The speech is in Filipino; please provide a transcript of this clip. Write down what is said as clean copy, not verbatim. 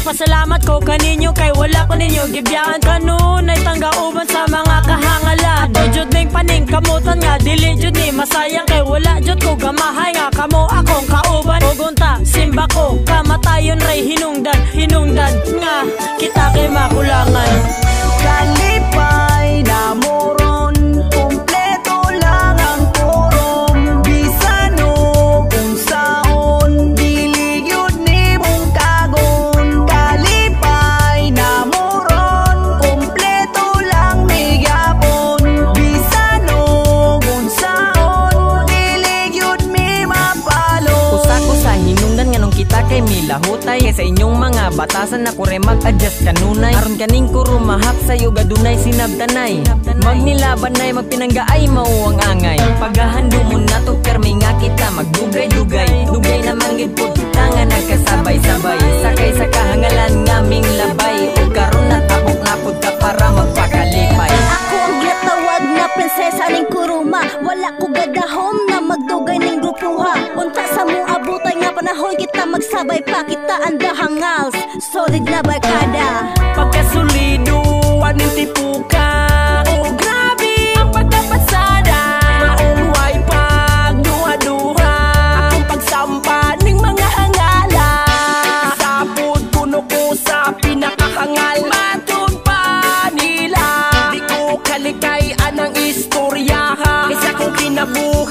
Pasalamat ko kaninyo kay wala ko ninyo gibiyaan kanunay tanggauban sa mga kahangalan. Ato jud ning paning kamutan nga dili jud ni masayang kay wala jud ko gamahay nga kamo akong kauban. Ugunta simba ko kamatayon ray hinungdan nga kita kay makulangan. Kalipay na moron kompleto lang ang korom bisano kung saon dili yun ni mong kagon. Kalipay na moron kompleto lang ni gyapon bisano kung saon dili yun mi mapalo. Usa ko sa hinungdan nganong kita kay milahutay sa inyong mga batasan na kure mag-adjust kanunay aron kaning ko rumahap sayo gadunay sinabtanay magnilabanay magpinanggaay mao ang angay pagahando mo nato permi nga kita magdugay-dugay dugay na manggid pud kita nga nagkasabay-sabay sakay sa kahangalan ngaming labay ug karon natapok na pud ka para magpakalipay. Ako ang ginatawag na prinsesa ning kuruma wala ko gadahom na magdugay ning grupuha unta sa mo abutay nga panahon kita magsabay pa kita andahangals solid na barkada Pagkasulido aning tipuka oh grabe ang pagkapasada maong way pagduha-duha akong pagsampa ning mga hangala sapod kuno ko sa pinakahangal matod pa nila di ko kalikay anang istorya ha isa kong kinabuhi